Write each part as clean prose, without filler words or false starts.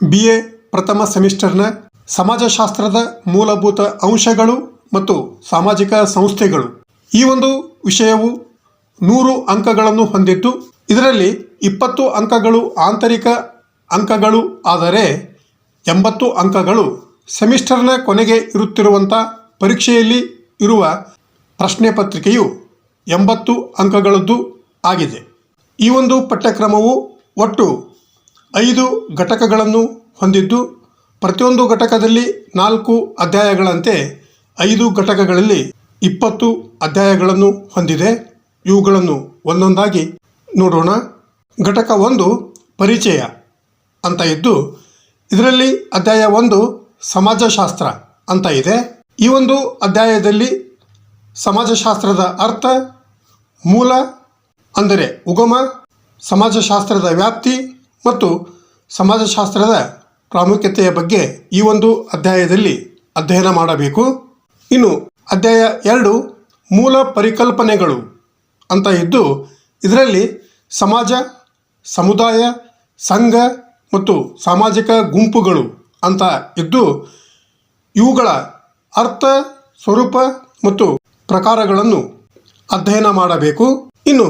BA ಪ್ರಥಮ ಸೆಮಿಸ್ಟರ್ನ ಸಮಾಜಶಾಸ್ತ್ರದ ಮೂಲಭೂತ ಅಂಶಗಳು ಮತ್ತು ಸಾಮಾಜಿಕ ಸಂಸ್ಥೆಗಳು ಈ ಒಂದು ವಿಷಯವು 100 ಅಂಕಗಳನ್ನು ಹೊಂದಿದ್ದು ಇದರಲ್ಲಿ 20 ಅಂಕಗಳು ಆಂತರಿಕ ಅಂಕಗಳು ಆದರೆ 80 ಅಂಕಗಳು ಸೆಮಿಸ್ಟರ್ನ ಕೊನೆಗೆ ಇರುತ್ತಿರುವಂಥ ಪರೀಕ್ಷೆಯಲ್ಲಿ ಇರುವ ಪ್ರಶ್ನೆ ಪತ್ರಿಕೆಯು 80 ಅಂಕಗಳದ್ದು ಆಗಿದೆ. ಈ ಒಂದು ಪಠ್ಯಕ್ರಮವು ಒಟ್ಟು 5 ಘಟಕಗಳನ್ನು ಹೊಂದಿದ್ದು ಪ್ರತಿಯೊಂದು ಘಟಕದಲ್ಲಿ 4 ಅಧ್ಯಾಯಗಳಂತೆ 5 ಘಟಕಗಳಲ್ಲಿ 20 ಅಧ್ಯಾಯಗಳನ್ನು ಹೊಂದಿದೆ. ಇವುಗಳನ್ನು ಒಂದೊಂದಾಗಿ ನೋಡೋಣ. ಘಟಕ 1 ಪರಿಚಯ ಅಂತ ಇದ್ದು ಇದರಲ್ಲಿ ಅಧ್ಯಾಯ 1 ಸಮಾಜಶಾಸ್ತ್ರ ಅಂತ ಇದೆ. ಈ ಒಂದು ಅಧ್ಯಾಯದಲ್ಲಿ ಸಮಾಜಶಾಸ್ತ್ರದ ಅರ್ಥ, ಮೂಲ ಅಂದರೆ ಉಗಮ, ಸಮಾಜಶಾಸ್ತ್ರದ ವ್ಯಾಪ್ತಿ ಮತ್ತು ಸಮಾಜಶಾಸ್ತ್ರದ ಪ್ರಾಮುಖ್ಯತೆಯ ಬಗ್ಗೆ ಈ ಒಂದು ಅಧ್ಯಾಯದಲ್ಲಿ ಅಧ್ಯಯನ ಮಾಡಬೇಕು. ಇನ್ನು ಅಧ್ಯಾಯ 2 ಮೂಲ ಪರಿಕಲ್ಪನೆಗಳು ಅಂತ ಇದ್ದು ಇದರಲ್ಲಿ ಸಮಾಜ, ಸಮುದಾಯ, ಸಂಘ ಮತ್ತು ಸಾಮಾಜಿಕ ಗುಂಪುಗಳು ಅಂತ ಇದ್ದು ಇವುಗಳ ಅರ್ಥ, ಸ್ವರೂಪ ಮತ್ತು ಪ್ರಕಾರಗಳನ್ನು ಅಧ್ಯಯನ ಮಾಡಬೇಕು. ಇನ್ನು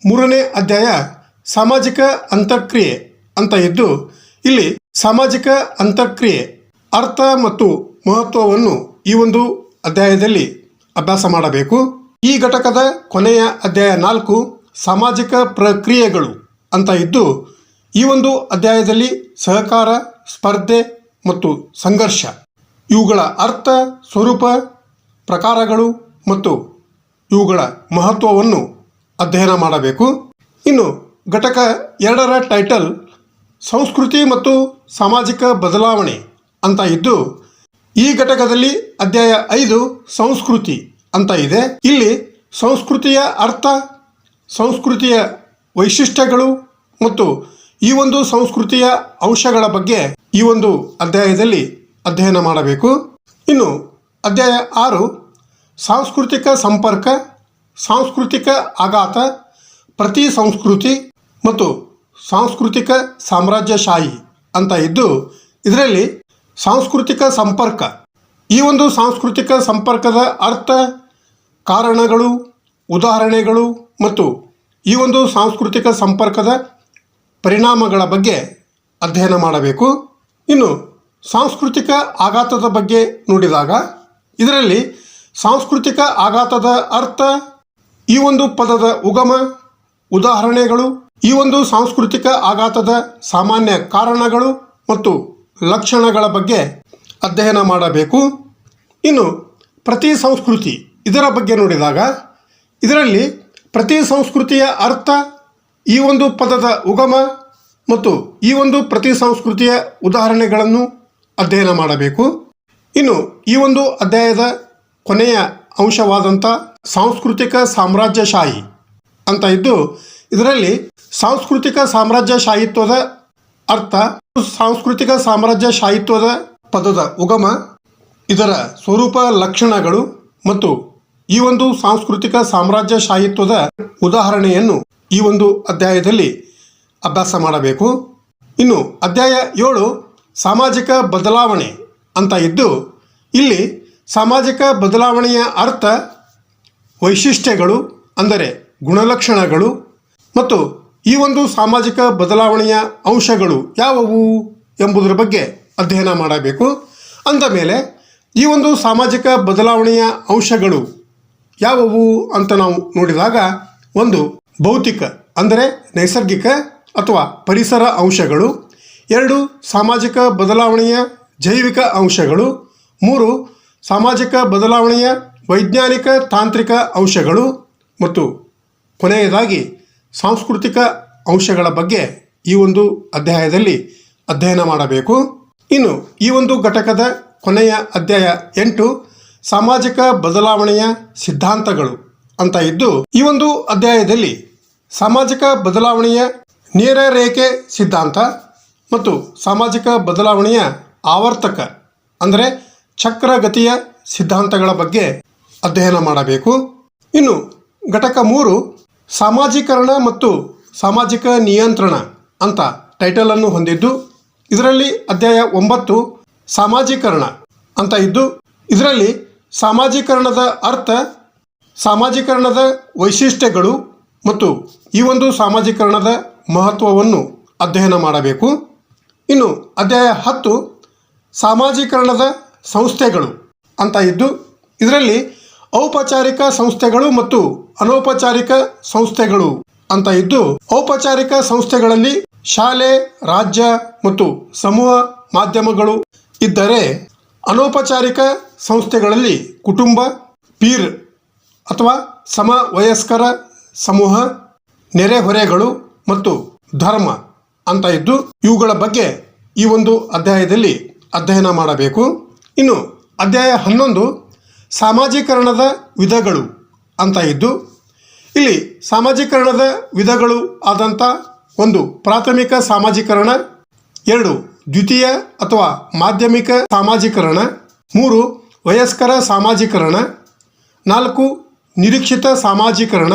3ನೇ ಅಧ್ಯಾಯ ಸಾಮಾಜಿಕ ಅಂತರ್ಕ್ರಿಯೆ ಅಂತ ಇದ್ದು ಇಲ್ಲಿ ಸಾಮಾಜಿಕ ಅಂತರ್ಕ್ರಿಯೆ ಅರ್ಥ ಮತ್ತು ಮಹತ್ವವನ್ನು ಈ ಒಂದು ಅಧ್ಯಾಯದಲ್ಲಿ ಅಭ್ಯಾಸ ಮಾಡಬೇಕು. ಈ ಘಟಕದ ಕೊನೆಯ ಅಧ್ಯಾಯ 4 ಸಾಮಾಜಿಕ ಪ್ರಕ್ರಿಯೆಗಳು ಅಂತ ಇದ್ದು ಈ ಒಂದು ಅಧ್ಯಾಯದಲ್ಲಿ ಸಹಕಾರ, ಸ್ಪರ್ಧೆ ಮತ್ತು ಸಂಘರ್ಷ ಇವುಗಳ ಅರ್ಥ, ಸ್ವರೂಪ, ಪ್ರಕಾರಗಳು ಮತ್ತು ಇವುಗಳ ಮಹತ್ವವನ್ನು ಅಧ್ಯಯನ ಮಾಡಬೇಕು. ಇನ್ನು ಘಟಕ 2ರ ಟೈಟಲ್ ಸಂಸ್ಕೃತಿ ಮತ್ತು ಸಾಮಾಜಿಕ ಬದಲಾವಣೆ ಅಂತ ಇದ್ದು ಈ ಘಟಕದಲ್ಲಿ ಅಧ್ಯಾಯ 5 ಸಂಸ್ಕೃತಿ ಅಂತ ಇದೆ. ಇಲ್ಲಿ ಸಂಸ್ಕೃತಿಯ ಅರ್ಥ, ಸಂಸ್ಕೃತಿಯ ವೈಶಿಷ್ಟ್ಯಗಳು ಮತ್ತು ಈ ಒಂದು ಸಂಸ್ಕೃತಿಯ ಅಂಶಗಳ ಬಗ್ಗೆ ಈ ಒಂದು ಅಧ್ಯಾಯದಲ್ಲಿ ಅಧ್ಯಯನ ಮಾಡಬೇಕು. ಇನ್ನು ಅಧ್ಯಾಯ 6 ಸಾಂಸ್ಕೃತಿಕ ಸಂಪರ್ಕ, ಸಾಂಸ್ಕೃತಿಕ ಆಘಾತ, ಪ್ರತಿ ಸಂಸ್ಕೃತಿ ಮತ್ತು ಸಾಂಸ್ಕೃತಿಕ ಸಾಮ್ರಾಜ್ಯಶಾಹಿ ಅಂತ ಇದ್ದು ಇದರಲ್ಲಿ ಸಾಂಸ್ಕೃತಿಕ ಸಂಪರ್ಕ, ಈ ಒಂದು ಸಾಂಸ್ಕೃತಿಕ ಸಂಪರ್ಕದ ಅರ್ಥ, ಕಾರಣಗಳು, ಉದಾಹರಣೆಗಳು ಮತ್ತು ಈ ಒಂದು ಸಾಂಸ್ಕೃತಿಕ ಸಂಪರ್ಕದ ಪರಿಣಾಮಗಳ ಬಗ್ಗೆ ಅಧ್ಯಯನ ಮಾಡಬೇಕು. ಇನ್ನು ಸಾಂಸ್ಕೃತಿಕ ಆಘಾತದ ಬಗ್ಗೆ ನೋಡಿದಾಗ ಇದರಲ್ಲಿ ಸಾಂಸ್ಕೃತಿಕ ಆಘಾತದ ಅರ್ಥ, ಈ ಒಂದು ಪದದ ಉಗಮ, ಉದಾಹರಣೆಗಳು, ಈ ಒಂದು ಸಾಂಸ್ಕೃತಿಕ ಆಘಾತದ ಸಾಮಾನ್ಯ ಕಾರಣಗಳು ಮತ್ತು ಲಕ್ಷಣಗಳ ಬಗ್ಗೆ ಅಧ್ಯಯನ ಮಾಡಬೇಕು. ಇನ್ನು ಪ್ರತಿ ಸಂಸ್ಕೃತಿ ಇದರ ಬಗ್ಗೆ ನೋಡಿದಾಗ ಇದರಲ್ಲಿ ಪ್ರತಿ ಸಂಸ್ಕೃತಿಯ ಅರ್ಥ, ಈ ಒಂದು ಪದದ ಉಗಮ ಮತ್ತು ಈ ಒಂದು ಪ್ರತಿ ಸಂಸ್ಕೃತಿಯ ಉದಾಹರಣೆಗಳನ್ನು ಅಧ್ಯಯನ ಮಾಡಬೇಕು. ಇನ್ನು ಈ ಒಂದು ಅಧ್ಯಾಯದ ಕೊನೆಯ ಅಂಶವಾದಂಥ ಸಾಂಸ್ಕೃತಿಕ ಸಾಮ್ರಾಜ್ಯಶಾಹಿ ಅಂತ ಇದ್ದು ಇದರಲ್ಲಿ ಸಾಂಸ್ಕೃತಿಕ ಸಾಮ್ರಾಜ್ಯಶಾಹಿತ್ವದ ಅರ್ಥ, ಸಾಂಸ್ಕೃತಿಕ ಸಾಮ್ರಾಜ್ಯಶಾಹಿತ್ವದ ಪದದ ಉಗಮ, ಇದರ ಸ್ವರೂಪ, ಲಕ್ಷಣಗಳು ಮತ್ತು ಈ ಒಂದು ಸಾಂಸ್ಕೃತಿಕ ಸಾಮ್ರಾಜ್ಯಶಾಹಿತ್ವದ ಉದಾಹರಣೆಯನ್ನು ಈ ಒಂದು ಅಧ್ಯಾಯದಲ್ಲಿ ಅಭ್ಯಾಸ ಮಾಡಬೇಕು. ಇನ್ನು ಅಧ್ಯಾಯ 7 ಸಾಮಾಜಿಕ ಬದಲಾವಣೆ ಅಂತ ಇದ್ದು ಇಲ್ಲಿ ಸಾಮಾಜಿಕ ಬದಲಾವಣೆಯ ಅರ್ಥ, ವೈಶಿಷ್ಟ್ಯಗಳು ಅಂದರೆ ಗುಣಲಕ್ಷಣಗಳು ಮತ್ತು ಈ ಒಂದು ಸಾಮಾಜಿಕ ಬದಲಾವಣೆಯ ಅಂಶಗಳು ಯಾವುವು ಎಂಬುದರ ಬಗ್ಗೆ ಅಧ್ಯಯನ ಮಾಡಬೇಕು. ಅಂದ ಮೇಲೆ ಈ ಒಂದು ಸಾಮಾಜಿಕ ಬದಲಾವಣೆಯ ಅಂಶಗಳು ಯಾವುವು ಅಂತ ನಾವು ನೋಡಿದಾಗ 1 ಭೌತಿಕ ಅಂದರೆ ನೈಸರ್ಗಿಕ ಅಥವಾ ಪರಿಸರ ಅಂಶಗಳು, 2 ಸಾಮಾಜಿಕ ಬದಲಾವಣೆಯ ಜೈವಿಕ ಅಂಶಗಳು, 3 ಸಾಮಾಜಿಕ ಬದಲಾವಣೆಯ ವೈಜ್ಞಾನಿಕ ತಾಂತ್ರಿಕ ಅಂಶಗಳು ಮತ್ತು ಕೊನೆಯದಾಗಿ ಸಾಂಸ್ಕೃತಿಕ ಅಂಶಗಳ ಬಗ್ಗೆ ಈ ಒಂದು ಅಧ್ಯಾಯದಲ್ಲಿ ಅಧ್ಯಯನ ಮಾಡಬೇಕು. ಇನ್ನು ಈ ಒಂದು ಘಟಕದ ಕೊನೆಯ ಅಧ್ಯಾಯ 8 ಸಾಮಾಜಿಕ ಬದಲಾವಣೆಯ ಸಿದ್ಧಾಂತಗಳು ಅಂತ ಇದ್ದು ಈ ಒಂದು ಅಧ್ಯಾಯದಲ್ಲಿ ಸಾಮಾಜಿಕ ಬದಲಾವಣೆಯ ನೇರ ರೇಖೆ ಸಿದ್ಧಾಂತ ಮತ್ತು ಸಾಮಾಜಿಕ ಬದಲಾವಣೆಯ ಆವರ್ತಕ ಅಂದರೆ ಚಕ್ರಗತಿಯ ಸಿದ್ಧಾಂತಗಳ ಬಗ್ಗೆ ಅಧ್ಯಯನ ಮಾಡಬೇಕು. ಇನ್ನು ಘಟಕ 3 ಸಾಮಾಜೀಕರಣ ಮತ್ತು ಸಾಮಾಜಿಕ ನಿಯಂತ್ರಣ ಅಂತ ಟೈಟಲನ್ನು ಹೊಂದಿದ್ದು ಇದರಲ್ಲಿ ಅಧ್ಯಾಯ 9 ಸಾಮಾಜೀಕರಣ ಅಂತ ಇದ್ದು, ಇದರಲ್ಲಿ ಸಾಮಾಜೀಕರಣದ ಅರ್ಥ, ಸಾಮಾಜೀಕರಣದ ವೈಶಿಷ್ಟ್ಯಗಳು ಮತ್ತು ಈ ಒಂದು ಸಾಮಾಜೀಕರಣದ ಮಹತ್ವವನ್ನು ಅಧ್ಯಯನ ಮಾಡಬೇಕು. ಇನ್ನು ಅಧ್ಯಾಯ 10 ಸಾಮಾಜೀಕರಣದ ಸಂಸ್ಥೆಗಳು ಅಂತ ಇದ್ದು, ಇದರಲ್ಲಿ ಔಪಚಾರಿಕ ಸಂಸ್ಥೆಗಳು ಮತ್ತು ಅನೌಪಚಾರಿಕ ಸಂಸ್ಥೆಗಳು ಅಂತ ಇದ್ದು, ಔಪಚಾರಿಕ ಸಂಸ್ಥೆಗಳಲ್ಲಿ ಶಾಲೆ, ರಾಜ್ಯ ಮತ್ತು ಸಮೂಹ ಮಾಧ್ಯಮಗಳು ಇದ್ದರೆ, ಅನೌಪಚಾರಿಕ ಸಂಸ್ಥೆಗಳಲ್ಲಿ ಕುಟುಂಬ, ಪೀರ್ ಅಥವಾ ಸಮವಯಸ್ಕರ ಸಮೂಹ, ನೆರೆಹೊರೆಗಳು ಮತ್ತು ಧರ್ಮ ಅಂತ ಇದ್ದು, ಇವುಗಳ ಬಗ್ಗೆ ಈ ಒಂದು ಅಧ್ಯಾಯದಲ್ಲಿ ಅಧ್ಯಯನ ಮಾಡಬೇಕು. ಇನ್ನು ಅಧ್ಯಾಯ 11 ಸಾಮಾಜೀಕರಣದ ವಿಧಗಳು ಅಂತ ಇದ್ದು, ಇಲ್ಲಿ ಸಾಮಾಜೀಕರಣದ ವಿಧಗಳು ಆದಂಥ 1 ಪ್ರಾಥಮಿಕ ಸಾಮಾಜೀಕರಣ, 2 ದ್ವಿತೀಯ ಅಥವಾ ಮಾಧ್ಯಮಿಕ ಸಾಮಾಜೀಕರಣ, 3 ವಯಸ್ಕರ ಸಾಮಾಜೀಕರಣ, 4 ನಿರೀಕ್ಷಿತ ಸಾಮಾಜೀಕರಣ,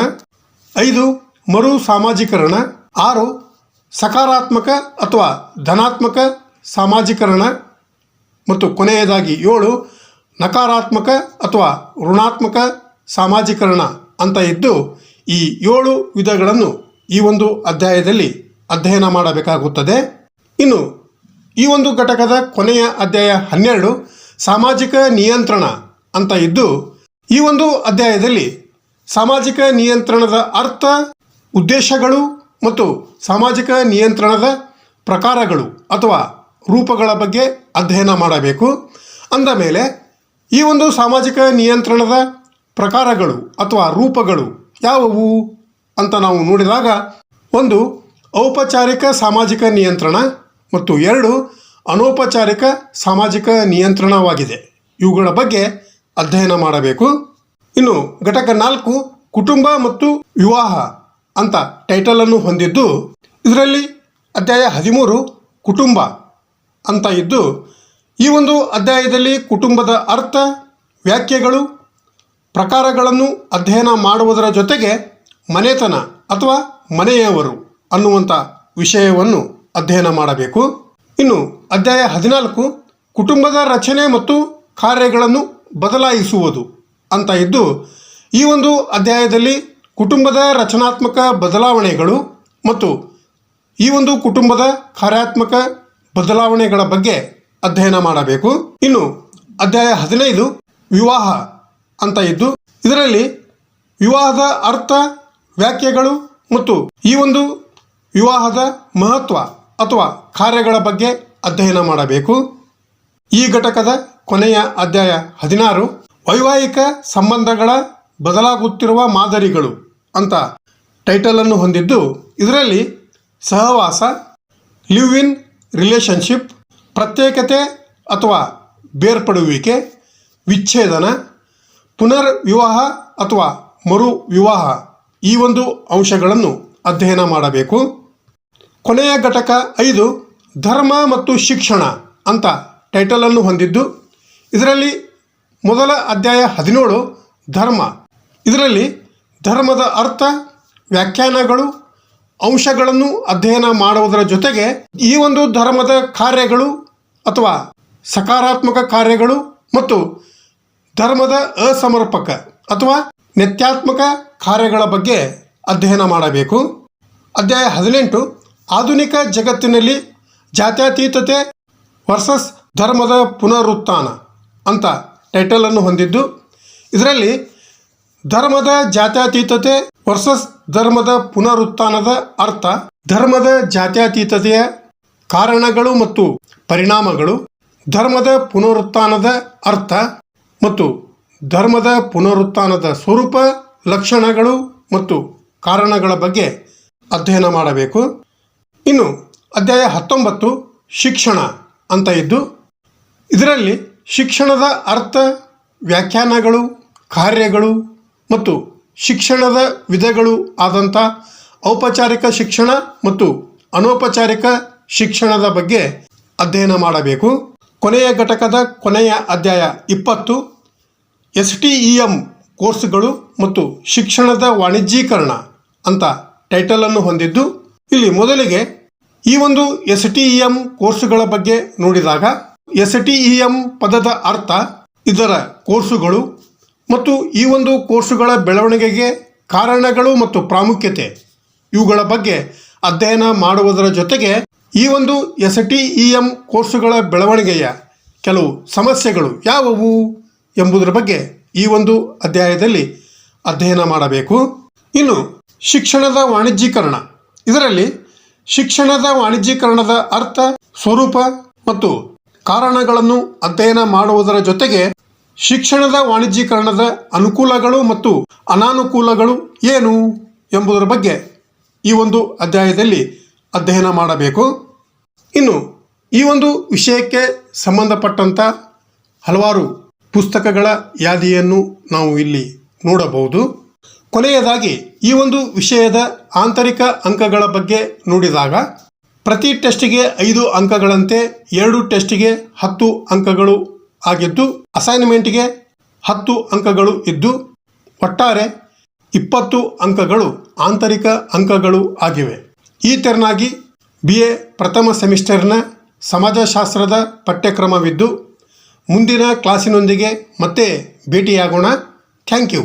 5 ಮರು ಸಾಮಾಜೀಕರಣ, 6 ಸಕಾರಾತ್ಮಕ ಅಥವಾ ಧನಾತ್ಮಕ ಸಾಮಾಜೀಕರಣ ಮತ್ತು ಕೊನೆಯದಾಗಿ 7 ನಕಾರಾತ್ಮಕ ಅಥವಾ ಋಣಾತ್ಮಕ ಸಾಮಾಜೀಕರಣ ಅಂತ ಇದ್ದು, ಈ 7 ವಿಧಗಳನ್ನು ಈ ಒಂದು ಅಧ್ಯಾಯದಲ್ಲಿ ಅಧ್ಯಯನ ಮಾಡಬೇಕಾಗುತ್ತದೆ. ಇನ್ನು ಈ ಒಂದು ಘಟಕದ ಕೊನೆಯ ಅಧ್ಯಾಯ 12 ಸಾಮಾಜಿಕ ನಿಯಂತ್ರಣ ಅಂತ ಇದ್ದು, ಈ ಒಂದು ಅಧ್ಯಾಯದಲ್ಲಿ ಸಾಮಾಜಿಕ ನಿಯಂತ್ರಣದ ಅರ್ಥ, ಉದ್ದೇಶಗಳು ಮತ್ತು ಸಾಮಾಜಿಕ ನಿಯಂತ್ರಣದ ಪ್ರಕಾರಗಳು ಅಥವಾ ರೂಪಗಳ ಬಗ್ಗೆ ಅಧ್ಯಯನ ಮಾಡಬೇಕು. ಅಂದ ಮೇಲೆ ಈ ಒಂದು ಸಾಮಾಜಿಕ ನಿಯಂತ್ರಣದ ಪ್ರಕಾರಗಳು ಅಥವಾ ರೂಪಗಳು ಯಾವುವು ಅಂತ ನಾವು ನೋಡಿದಾಗ, 1 ಔಪಚಾರಿಕ ಸಾಮಾಜಿಕ ನಿಯಂತ್ರಣ ಮತ್ತು 2 ಅನೌಪಚಾರಿಕ ಸಾಮಾಜಿಕ ನಿಯಂತ್ರಣವಾಗಿದೆ. ಇವುಗಳ ಬಗ್ಗೆ ಅಧ್ಯಯನ ಮಾಡಬೇಕು. ಇನ್ನು ಘಟಕ 4 ಕುಟುಂಬ ಮತ್ತು ವಿವಾಹ ಅಂತ ಟೈಟಲನ್ನು ಹೊಂದಿದ್ದು, ಇದರಲ್ಲಿ ಅಧ್ಯಾಯ 13 ಕುಟುಂಬ ಅಂತ ಇದ್ದು, ಈ ಒಂದು ಅಧ್ಯಾಯದಲ್ಲಿ ಕುಟುಂಬದ ಅರ್ಥ, ವ್ಯಾಖ್ಯೆಗಳು, ಪ್ರಕಾರಗಳನ್ನು ಅಧ್ಯಯನ ಮಾಡುವುದರ ಜೊತೆಗೆ ಮನೆತನ ಅಥವಾ ಮನೆಯವರು ಅನ್ನುವಂಥ ವಿಷಯವನ್ನು ಅಧ್ಯಯನ ಮಾಡಬೇಕು. ಇನ್ನು ಅಧ್ಯಾಯ 14 ಕುಟುಂಬದ ರಚನೆ ಮತ್ತು ಕಾರ್ಯಗಳನ್ನು ಬದಲಾಯಿಸುವುದು ಅಂತ ಇದ್ದು, ಈ ಒಂದು ಅಧ್ಯಾಯದಲ್ಲಿ ಕುಟುಂಬದ ರಚನಾತ್ಮಕ ಬದಲಾವಣೆಗಳು ಮತ್ತು ಈ ಒಂದು ಕುಟುಂಬದ ಕಾರ್ಯಾತ್ಮಕ ಬದಲಾವಣೆಗಳ ಬಗ್ಗೆ ಅಧ್ಯಯನ ಮಾಡಬೇಕು. ಇನ್ನು ಅಧ್ಯಾಯ 15 ವಿವಾಹ ಅಂತ ಇದ್ದು, ಇದರಲ್ಲಿ ವಿವಾಹದ ಅರ್ಥ, ವ್ಯಾಖ್ಯೆಗಳು ಮತ್ತು ಈ ಒಂದು ವಿವಾಹದ ಮಹತ್ವ ಅಥವಾ ಕಾರ್ಯಗಳ ಬಗ್ಗೆ ಅಧ್ಯಯನ ಮಾಡಬೇಕು. ಈ ಘಟಕದ ಕೊನೆಯ ಅಧ್ಯಾಯ 16 ವೈವಾಹಿಕ ಸಂಬಂಧಗಳ ಬದಲಾಗುತ್ತಿರುವ ಮಾದರಿಗಳು ಅಂತ ಟೈಟಲನ್ನು ಹೊಂದಿದ್ದು, ಇದರಲ್ಲಿ ಸಹವಾಸ, ಲಿವ್ ಇನ್ ರಿಲೇಷನ್ಶಿಪ್, ಪ್ರತ್ಯೇಕತೆ ಅಥವಾ ಬೇರ್ಪಡುವಿಕೆ, ವಿಚ್ಛೇದನ, ಪುನರ್ ವಿವಾಹ ಅಥವಾ ಮರು ವಿವಾಹ ಈ ಒಂದು ಅಂಶಗಳನ್ನು ಅಧ್ಯಯನ ಮಾಡಬೇಕು. ಕೊನೆಯ ಘಟಕ 5 ಧರ್ಮ ಮತ್ತು ಶಿಕ್ಷಣ ಅಂತ ಟೈಟಲನ್ನು ಹೊಂದಿದ್ದು, ಇದರಲ್ಲಿ ಮೊದಲ ಅಧ್ಯಾಯ 17 ಧರ್ಮ, ಇದರಲ್ಲಿ ಧರ್ಮದ ಅರ್ಥ, ವ್ಯಾಖ್ಯಾನಗಳು, ಅಂಶಗಳನ್ನು ಅಧ್ಯಯನ ಮಾಡುವುದರ ಜೊತೆಗೆ ಈ ಒಂದು ಧರ್ಮದ ಕಾರ್ಯಗಳು ಅಥವಾ ಸಕಾರಾತ್ಮಕ ಕಾರ್ಯಗಳು ಮತ್ತು ಧರ್ಮದ ಅಸಮರ್ಪಕ ಅಥವಾ ನೆತ್ಯಾತ್ಮಕ ಕಾರ್ಯಗಳ ಬಗ್ಗೆ ಅಧ್ಯಯನ ಮಾಡಬೇಕು. ಅಧ್ಯಾಯ 18 ಆಧುನಿಕ ಜಗತ್ತಿನಲ್ಲಿ ಜಾತ್ಯತೀತತೆ ವರ್ಸಸ್ ಧರ್ಮದ ಪುನರುತ್ಥಾನ ಅಂತ ಟೈಟಲನ್ನು ಹೊಂದಿದ್ದು, ಇದರಲ್ಲಿ ಧರ್ಮದ ಜಾತ್ಯತೀತತೆ ವರ್ಸಸ್ ಧರ್ಮದ ಪುನರುತ್ಥಾನದ ಅರ್ಥ, ಧರ್ಮದ ಜಾತ್ಯತೀತತೆಯ ಕಾರಣಗಳು ಮತ್ತು ಪರಿಣಾಮಗಳು, ಧರ್ಮದ ಪುನರುತ್ಥಾನದ ಅರ್ಥ ಮತ್ತು ಧರ್ಮದ ಪುನರುತ್ಥಾನದ ಸ್ವರೂಪ, ಲಕ್ಷಣಗಳು ಮತ್ತು ಕಾರಣಗಳ ಬಗ್ಗೆ ಅಧ್ಯಯನ ಮಾಡಬೇಕು. ಇನ್ನು ಅಧ್ಯಾಯ 19 ಶಿಕ್ಷಣ ಅಂತ ಇದ್ದು, ಇದರಲ್ಲಿ ಶಿಕ್ಷಣದ ಅರ್ಥ, ವ್ಯಾಖ್ಯಾನಗಳು, ಕಾರ್ಯಗಳು ಮತ್ತು ಶಿಕ್ಷಣದ ವಿಧಗಳು ಆದಂಥ ಔಪಚಾರಿಕ ಶಿಕ್ಷಣ ಮತ್ತು ಅನೌಪಚಾರಿಕ ಶಿಕ್ಷಣದ ಬಗ್ಗೆ ಅಧ್ಯಯನ ಮಾಡಬೇಕು. ಕೊನೆಯ ಘಟಕದ ಕೊನೆಯ ಅಧ್ಯಾಯ 20 STEM ಕೋರ್ಸ್ಗಳು ಮತ್ತು ಶಿಕ್ಷಣದ ವಾಣಿಜ್ಯೀಕರಣ ಅಂತ ಟೈಟಲನ್ನು ಹೊಂದಿದ್ದು, ಇಲ್ಲಿ ಮೊದಲಿಗೆ ಈ ಒಂದು STEM ಕೋರ್ಸುಗಳ ಬಗ್ಗೆ ನೋಡಿದಾಗ STEM ಪದದ ಅರ್ಥ, ಇದರ ಕೋರ್ಸುಗಳು ಮತ್ತು ಈ ಒಂದು ಕೋರ್ಸುಗಳ ಬೆಳವಣಿಗೆಗೆ ಕಾರಣಗಳು ಮತ್ತು ಪ್ರಾಮುಖ್ಯತೆ ಇವುಗಳ ಬಗ್ಗೆ ಅಧ್ಯಯನ ಮಾಡುವುದರ ಜೊತೆಗೆ ಈ ಒಂದು STEM ಕೋರ್ಸುಗಳ ಬೆಳವಣಿಗೆಯ ಕೆಲವು ಸಮಸ್ಯೆಗಳು ಯಾವುವು ಎಂಬುದರ ಬಗ್ಗೆ ಈ ಒಂದು ಅಧ್ಯಾಯದಲ್ಲಿ ಅಧ್ಯಯನ ಮಾಡಬೇಕು. ಇನ್ನು ಶಿಕ್ಷಣದ ವಾಣಿಜ್ಯೀಕರಣ, ಇದರಲ್ಲಿ ಶಿಕ್ಷಣದ ವಾಣಿಜ್ಯೀಕರಣದ ಅರ್ಥ, ಸ್ವರೂಪ ಮತ್ತು ಕಾರಣಗಳನ್ನು ಅಧ್ಯಯನ ಮಾಡುವುದರ ಜೊತೆಗೆ ಶಿಕ್ಷಣದ ವಾಣಿಜ್ಯೀಕರಣದ ಅನುಕೂಲಗಳು ಮತ್ತು ಅನಾನುಕೂಲಗಳು ಏನು ಎಂಬುದರ ಬಗ್ಗೆ ಈ ಒಂದು ಅಧ್ಯಾಯದಲ್ಲಿ ಅಧ್ಯಯನ ಮಾಡಬೇಕು. ಇನ್ನು ಈ ಒಂದು ವಿಷಯಕ್ಕೆ ಸಂಬಂಧಪಟ್ಟಂಥ ಹಲವಾರು ಪುಸ್ತಕಗಳ ಯಾದಿಯನ್ನು ನಾವು ಇಲ್ಲಿ ನೋಡಬಹುದು. ಕೊನೆಯದಾಗಿ ಈ ಒಂದು ವಿಷಯದ ಆಂತರಿಕ ಅಂಕಗಳ ಬಗ್ಗೆ ನೋಡಿದಾಗ ಪ್ರತಿ ಟೆಸ್ಟಿಗೆ 5 ಅಂಕಗಳಂತೆ 2 ಟೆಸ್ಟಿಗೆ 10 ಅಂಕಗಳು ಆಗಿದ್ದು, ಅಸೈನ್ಮೆಂಟ್ಗೆ 10 ಅಂಕಗಳು ಇದ್ದು ಒಟ್ಟಾರೆ 20 ಅಂಕಗಳು ಆಂತರಿಕ ಅಂಕಗಳು ಆಗಿವೆ. ಈ ತೆರನಾಗಿ BA ಪ್ರಥಮ ಸೆಮಿಸ್ಟರ್ನ ಸಮಾಜಶಾಸ್ತ್ರದ ಪಠ್ಯಕ್ರಮವಿದ್ದು ಮುಂದಿನ ಕ್ಲಾಸಿನೊಂದಿಗೆ ಮತ್ತೆ ಭೇಟಿಯಾಗೋಣ. Thank you.